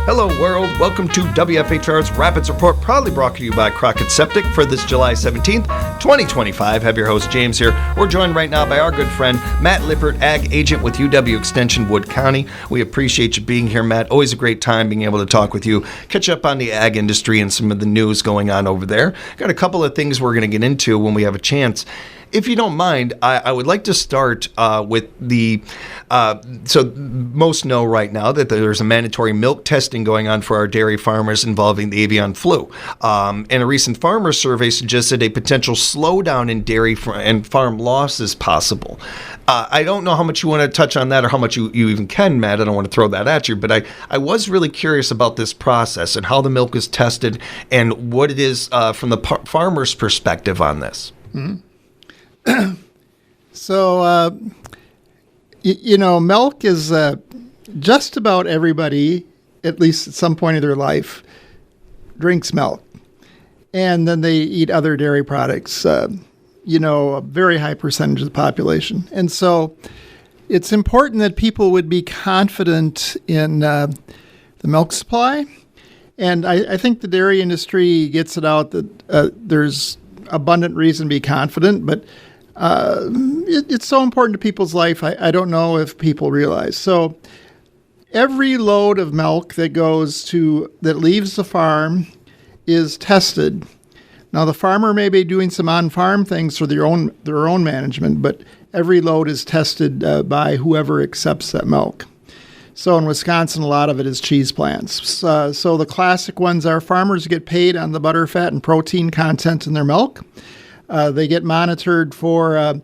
Hello world, welcome to WFHR's Rapids Report, proudly brought to you by Crockett Septic for this July 17th, 2025. Have your host James here. We're joined right now by our good friend Matt Lippert, Ag Agent with UW Extension Wood County. We appreciate you being here, Matt. Always a great time being able to talk with you, catch up on the ag industry and some of the news going on over there. Got a couple of things we're going to get into when we have a chance. If you don't mind, I would like to start with the, so most know right now that there's a mandatory milk testing going on for our dairy farmers involving the avian flu. And a recent farmer survey suggested a potential slowdown in dairy and farm loss is possible. I don't know how much you want to touch on that or how much you even can, Matt. I don't want to throw that at you, but I was really curious about this process and how the milk is tested and what it is from the farmer's perspective on this. Mm-hmm. So, milk is just about everybody, at least at some point of their life, drinks milk. And then they eat other dairy products, a very high percentage of the population. And so it's important that people would be confident in the milk supply. And I think the dairy industry gets it out that there's abundant reason to be confident, but it's so important to people's life. I don't know if people realize. So every load of milk that leaves the farm is tested. Now the farmer may be doing some on-farm things for their own management, but every load is tested by whoever accepts that milk. So in Wisconsin, a lot of it is cheese plants. So the classic ones are farmers get paid on the butter, fat, and protein content in their milk. They get monitored for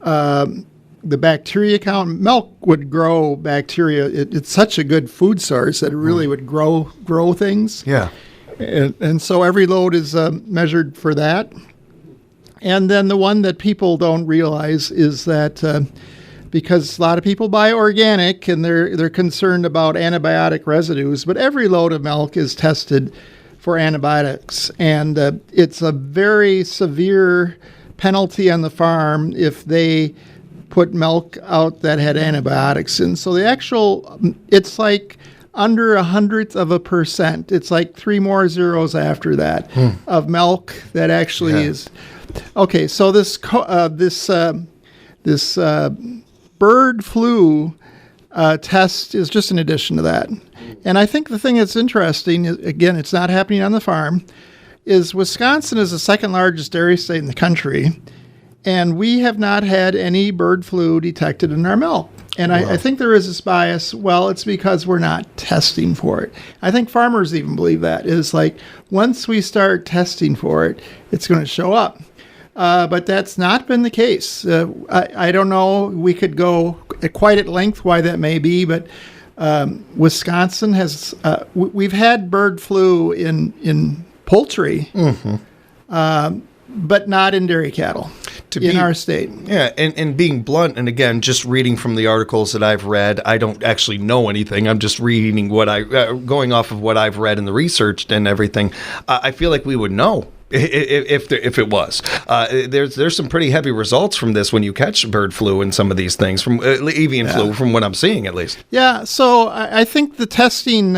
the bacteria count. Milk would grow bacteria. It's such a good food source that it really would grow things. Yeah. And so every load is measured for that. And then the one that people don't realize is that because a lot of people buy organic and they're concerned about antibiotic residues, but every load of milk is tested for antibiotics. And it's a very severe penalty on the farm if they put milk out that had antibiotics in. So it's like under 1/100%. It's like 3 more zeros after that of milk that actually is. Okay, so this bird flu test is just an addition to that. And I think the thing that's interesting, again, it's not happening on the farm, is Wisconsin is the second largest dairy state in the country, and we have not had any bird flu detected in our milk. And I think there is this bias. Well, it's because we're not testing for it. I think farmers even believe that. It's like once we start testing for it, it's going to show up. But that's not been the case. I don't know. We could go quite at length why that may be, but Wisconsin has. We've had bird flu in poultry, but not in dairy cattle in our state. Yeah, and being blunt, and again, just reading from the articles that I've read, I don't actually know anything. I'm just reading going off of what I've read and the research and everything. I feel like we would know. If it was, there's some pretty heavy results from this when you catch bird flu and some of these things from avian flu, from what I'm seeing at least. Yeah, so I think the testing.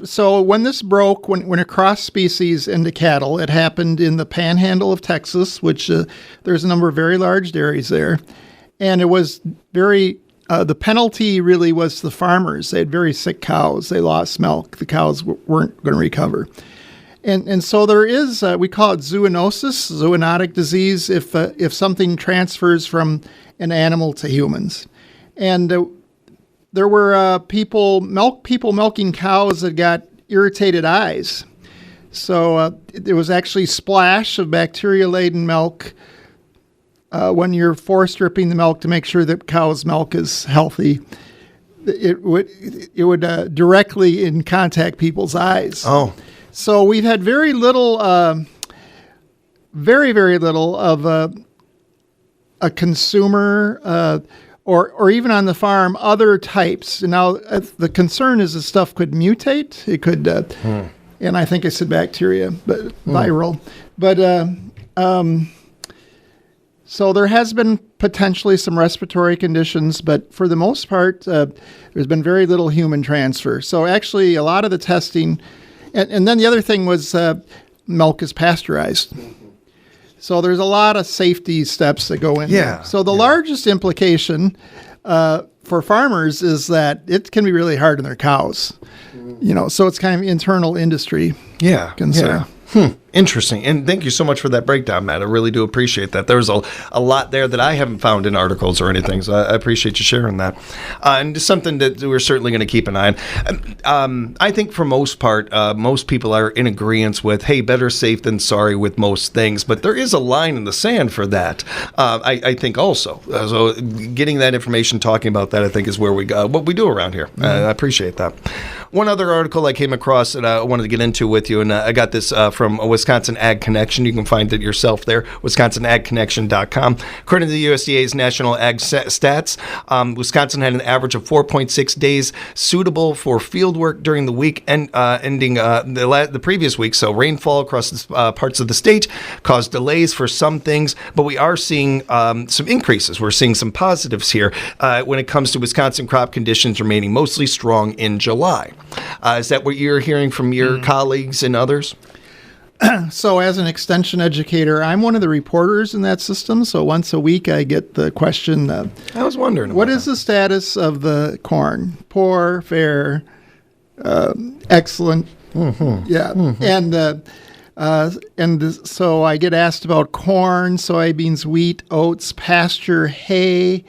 So when this broke, when it crossed species into cattle, it happened in the panhandle of Texas, which there's a number of very large dairies there, and it was very. The penalty really was the farmers. They had very sick cows. They lost milk. The cows weren't going to recover. And so there is, we call it zoonotic disease, if something transfers from an animal to humans. And there were people milking cows that got irritated eyes. So there was actually splash of bacteria-laden milk when you're force stripping the milk to make sure that cow's milk is healthy. It would directly in contact people's eyes. Oh, so we've had very little, very little of a consumer or even on the farm other types. Now the concern is that stuff could mutate. It could, and I think I said bacteria, but viral, but. So there has been potentially some respiratory conditions, but for the most part, there's been very little human transfer. So actually, a lot of the testing, and then the other thing was milk is pasteurized. So there's a lot of safety steps that go in there. So the largest implication for farmers is that it can be really hard on their cows. So it's kind of internal industry concern. Interesting. And thank you so much for that breakdown, Matt. I really do appreciate that. There's a lot there that I haven't found in articles or anything, so I appreciate you sharing that. And it's something that we're certainly going to keep an eye on. I think for most part, most people are in agreement with, hey, better safe than sorry with most things. But there is a line in the sand for that, I think also. So getting that information, talking about that, I think is where what we do around here. I appreciate that. One other article I came across that I wanted to get into with you, and I got this from Wisconsin Ag Connection. You can find it yourself there, wisconsinagconnection.com. According to the USDA's National Ag Stats, Wisconsin had an average of 4.6 days suitable for field work during the week ending the previous week. So rainfall across parts of the state caused delays for some things, but we are seeing some increases. We're seeing some positives here when it comes to Wisconsin crop conditions remaining mostly strong in July. Is that what you're hearing from your colleagues and others? So as an extension educator, I'm one of the reporters in that system. So once a week, I get the question, I was wondering, what is the status of the corn? Poor, fair, excellent. Yeah. And so I get asked about corn, soybeans, wheat, oats, pasture, hay,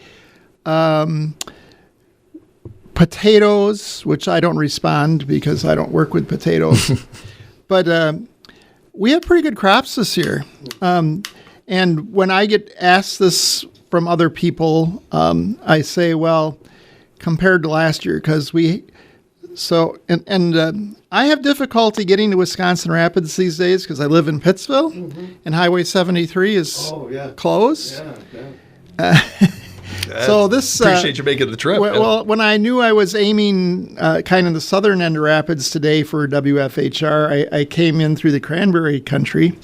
potatoes, which I don't respond because I don't work with potatoes. But we have pretty good crops this year. And when I get asked this from other people, I say, well, compared to last year, because I have difficulty getting to Wisconsin Rapids these days because I live in Pittsville, and Highway 73 is closed. So this appreciate you making the trip. Well, when I knew I was aiming kind of the southern end of Rapids today for WFHR, I came in through the cranberry country.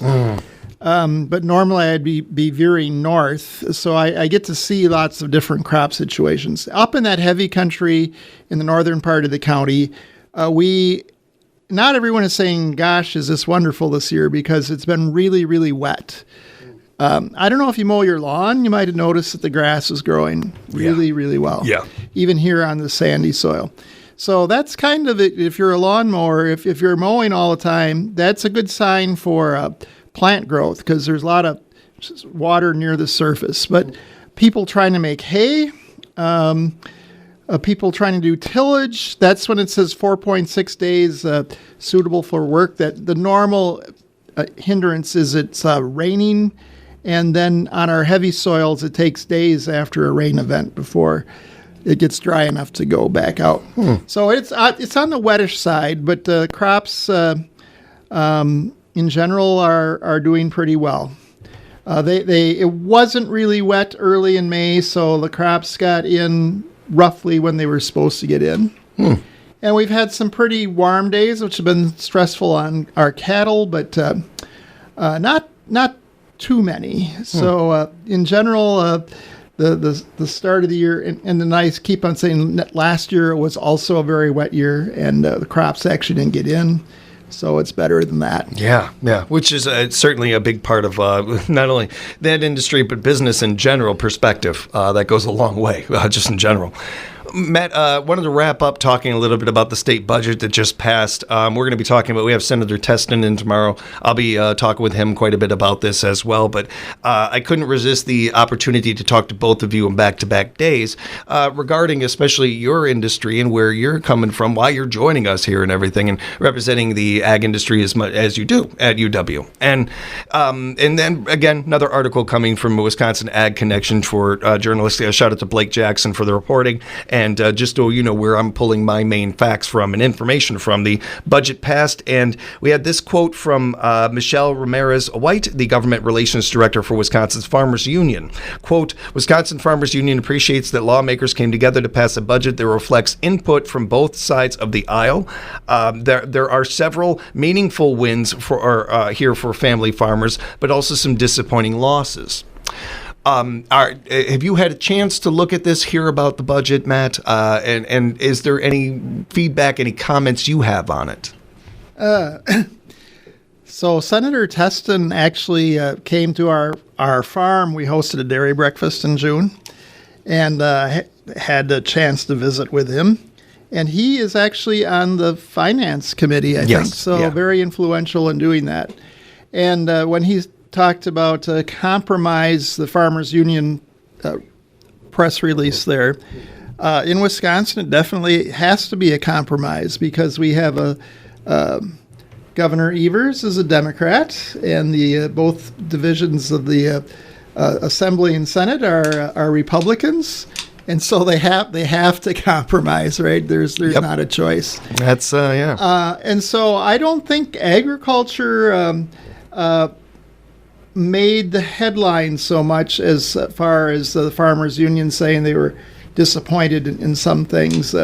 But normally I'd be veering north, so I get to see lots of different crop situations. Up in that heavy country in the northern part of the county, not everyone is saying, gosh, is this wonderful this year, because it's been really, really wet. I don't know if you mow your lawn, you might have noticed that the grass is growing really, really well. Yeah. Even here on the sandy soil. So that's kind of it. If you're a lawnmower, if you're mowing all the time, that's a good sign for plant growth, because there's a lot of water near the surface. But people trying to make hay, people trying to do tillage, that's when it says 4.6 days suitable for work. That the normal hindrance is it's raining. And then on our heavy soils, it takes days after a rain event before it gets dry enough to go back out. So it's on the wettish side, but crops in general are doing pretty well. It wasn't really wet early in May, so the crops got in roughly when they were supposed to get in. And we've had some pretty warm days, which have been stressful on our cattle, but not too many. So in general, the start of the year, and then I keep on saying last year was also a very wet year, and the crops actually didn't get in. So it's better than that. Yeah, which is certainly a big part of not only that industry, but business in general perspective. That goes a long way, just in general. Matt, wanted to wrap up talking a little bit about the state budget that just passed. We're going to be talking about, we have Senator Teston in tomorrow. I'll be talking with him quite a bit about this as well, but I couldn't resist the opportunity to talk to both of you on back-to-back days regarding especially your industry and where you're coming from, why you're joining us here and everything, and representing the ag industry as much as you do at UW. And then, again, another article coming from Wisconsin Ag Connection for journalists. Shout out to Blake Jackson for the reporting. And just so you know where I'm pulling my main facts from and information from, the budget passed, and we had this quote from Michelle Ramirez-White, the government relations director for Wisconsin's Farmers Union. Quote, Wisconsin Farmers Union appreciates that lawmakers came together to pass a budget that reflects input from both sides of the aisle. There are several meaningful wins here for family farmers, but also some disappointing losses. Have you had a chance to look at this, hear about the budget, Matt? And is there any feedback, any comments you have on it? So Senator Teston actually came to our farm. We hosted a dairy breakfast in June and had a chance to visit with him. And he is actually on the finance committee, I think. So very influential in doing that. And when he talked about compromise, the Farmers Union press release there, in Wisconsin, it definitely has to be a compromise because we have Governor Evers is a Democrat, and the both divisions of the Assembly and Senate are Republicans, and so they have to compromise, right? There's not a choice. That's and so I don't think agriculture made the headlines so much as far as the Farmers Union saying they were disappointed in some things.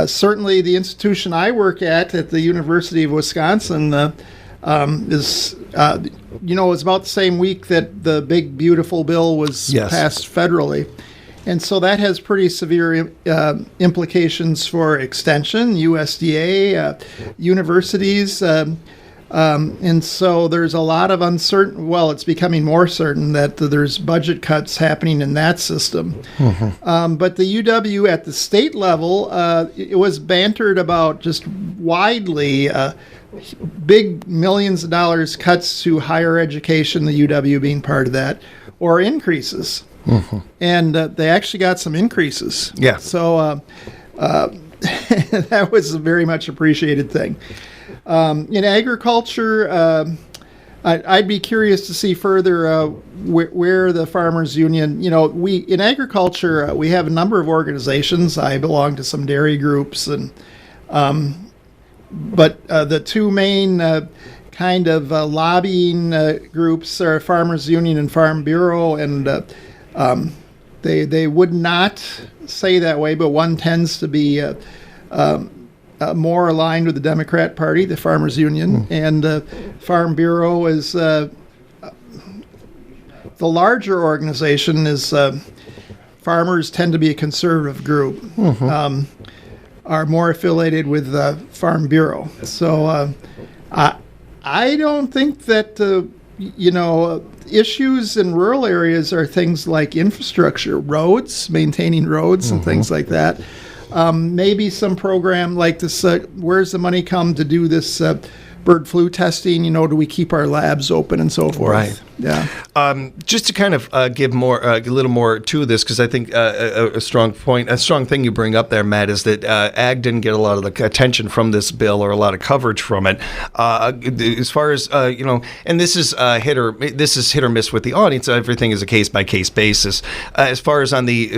Certainly, the institution I work at the University of Wisconsin, is, it's about the same week that the big, beautiful bill was passed federally. And so that has pretty severe implications for extension, USDA, universities. And so there's a lot of it's becoming more certain that there's budget cuts happening in that system. Mm-hmm. But the UW at the state level, it was bantered about just widely big millions of dollars cuts to higher education, the UW being part of that, or increases. Mm-hmm. And they actually got some increases. Yeah. So that was a very much appreciated thing. In agriculture, I'd be curious to see further where the Farmers Union, in agriculture, we have a number of organizations. I belong to some dairy groups, but the two main kind of lobbying groups are Farmers Union and Farm Bureau, and they would not say that way, but one tends to be more aligned with the Democrat Party, the Farmers Union, and Farm Bureau is the larger organization. Is farmers tend to be a conservative group, are more affiliated with Farm Bureau. So I don't think that issues in rural areas are things like infrastructure, roads, maintaining roads, and things like that. Maybe some program like this, where's the money come to do this bird flu testing? Do we keep our labs open and so forth? Right. Yeah. Just to kind of give more, a little more to this, because I think a strong thing you bring up there, Matt, is that ag didn't get a lot of the attention from this bill or a lot of coverage from it. As far as and this is hit or miss with the audience. Everything is a case by case basis. As far as on the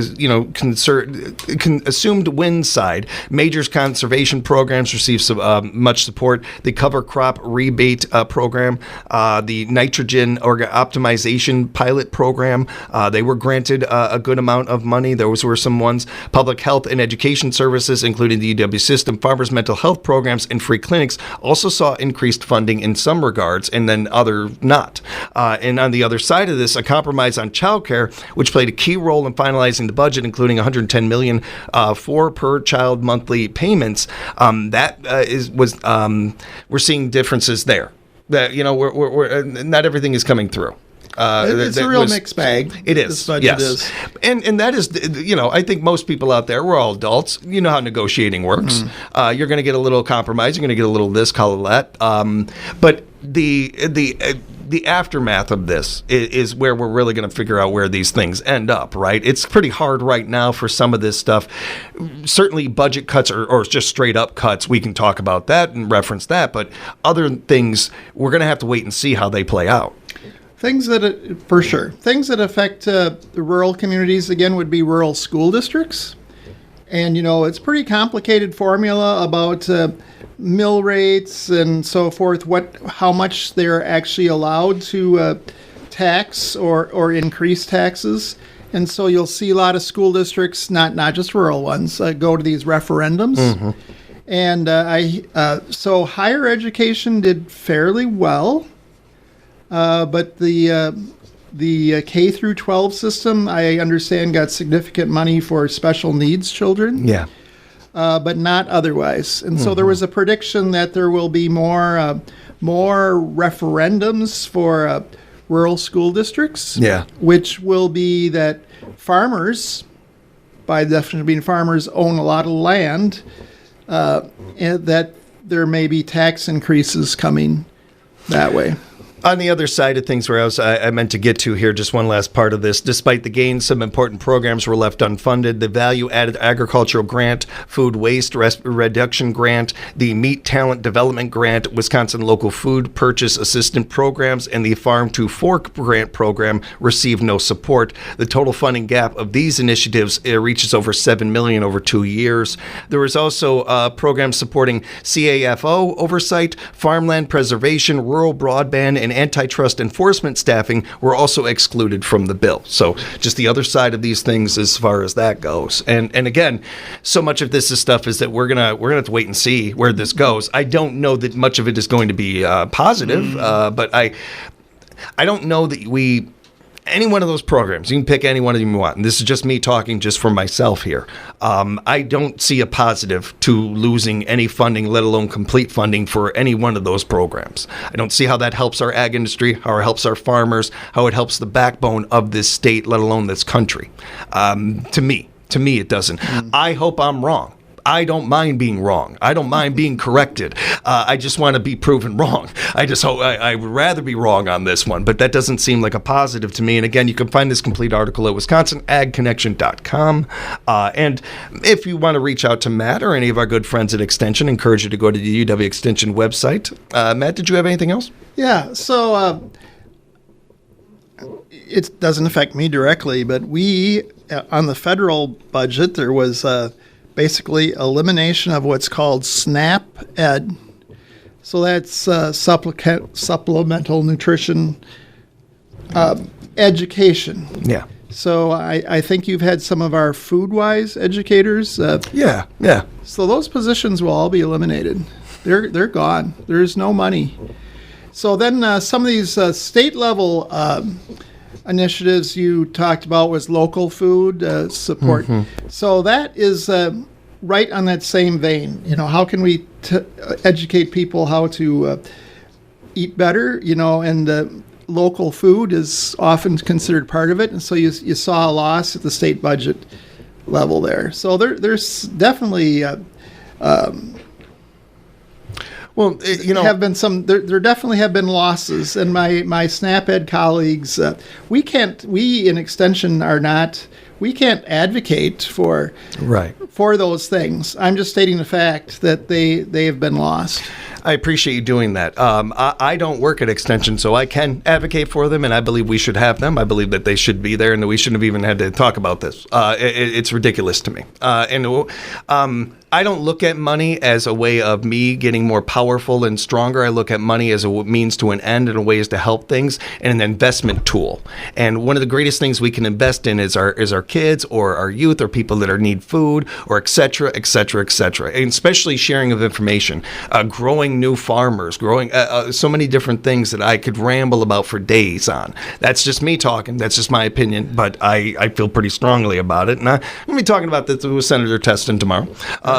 assumed win side, majors conservation programs receive some much support. The cover crop rebate program, the nitrogen optimization pilot program, they were granted a good amount of money. Those were some ones. Public health and education services, including the UW system, farmers' mental health programs, and free clinics also saw increased funding in some regards, and then other not. And on the other side of this, a compromise on childcare, which played a key role in finalizing the budget, including $110 million for per child monthly payments. We're seeing differences there. That we're not everything is coming through. It's a real mixed bag. It is. Yes. Is. And that is, I think most people out there, we're all adults. You know how negotiating works. You're going to get a little compromise. You're going to get a little this, call that. But the aftermath of this is where we're really going to figure out where these things end up, right? It's pretty hard right now for some of this stuff. Certainly budget cuts or just straight up cuts, we can talk about that and reference that. But other things, we're going to have to wait and see how they play out. Things that affect the rural communities, again, would be rural school districts. And, it's pretty complicated formula about mill rates and so forth, how much they're actually allowed to tax or increase taxes. And so you'll see a lot of school districts, not just rural ones, go to these referendums. And so higher education did fairly well. But the The K through 12 system, I understand, got significant money for special needs children. Yeah. But not otherwise. And so there was a prediction that there will be more referendums for rural school districts. Yeah. Which will be that farmers, by definition of being farmers, own a lot of land, and that there may be tax increases coming that way. On the other side of things, where I meant to get to here, just one last part of this. Despite the gains, some important programs were left unfunded. The Value-Added Agricultural Grant, Food Waste Reduction Grant, the Meat Talent Development Grant, Wisconsin Local Food Purchase Assistant Programs, and the Farm to Fork Grant Program received no support. The total funding gap of these initiatives reaches over $7 million over 2 years. There was also programs supporting CAFO oversight, farmland preservation, rural broadband, and antitrust enforcement staffing were also excluded from the bill. So just the other side of these things as far as that goes. And again, so much of this is stuff is that we're gonna have to wait and see where this goes. I don't know that much of it is going to be positive, but I don't know that any one of those programs, you can pick any one of them you want. And this is just me talking just for myself here. I don't see a positive to losing any funding, let alone complete funding for any one of those programs. I don't see how that helps our ag industry, how it helps our farmers, how it helps the backbone of this state, let alone this country. To me, it doesn't. I hope I'm wrong. I don't mind being wrong. I don't mind being corrected. I just want to be proven wrong. I just hope I would rather be wrong on this one, but that doesn't seem like a positive to me. And again, you can find this complete article at wisconsinagconnection.com. And if you want to reach out to Matt or any of our good friends at Extension, I encourage you to go to the UW Extension website. Matt, did you have anything else? Yeah, so it doesn't affect me directly, but we, on the federal budget, there was basically elimination of what's called SNAP Ed. So that's supplemental nutrition education. Yeah. So I think you've had some of our FoodWise educators. Yeah. So those positions will all be eliminated. They're gone. There's no money. So then some of these state level initiatives you talked about was local food support. So that is right on that same vein. You know, how can we educate people how to eat better? You know, and local food is often considered part of it. And so you saw a loss at the state budget level there. So there's definitely well, you know, have been some. There definitely have been losses, and my SNAP Ed colleagues, we in Extension we can't advocate for those things. I'm just stating the fact that they have been lost. I appreciate you doing that. I don't work at Extension, so I can advocate for them, and I believe we should have them. I believe that they should be there, and that we shouldn't have even had to talk about this. It's ridiculous to me. I don't look at money as a way of me getting more powerful and stronger. I look at money as a means to an end and a ways to help things and an investment tool. And one of the greatest things we can invest in is our kids or our youth or people that need food or et cetera, et cetera, et cetera. And especially sharing of information, growing new farmers, growing so many different things that I could ramble about for days on. That's just me talking. That's just my opinion, but I feel pretty strongly about it. And I'm going to be talking about this with Senator Teston tomorrow.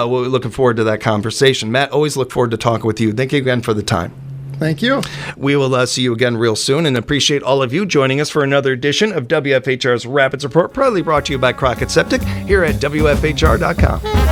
We're looking forward to that conversation. Matt, always look forward to talking with you. Thank you again for the time. Thank you. We will see you again real soon and appreciate all of you joining us for another edition of WFHR's Rapids Report, proudly brought to you by Crockett Septic here at WFHR.com.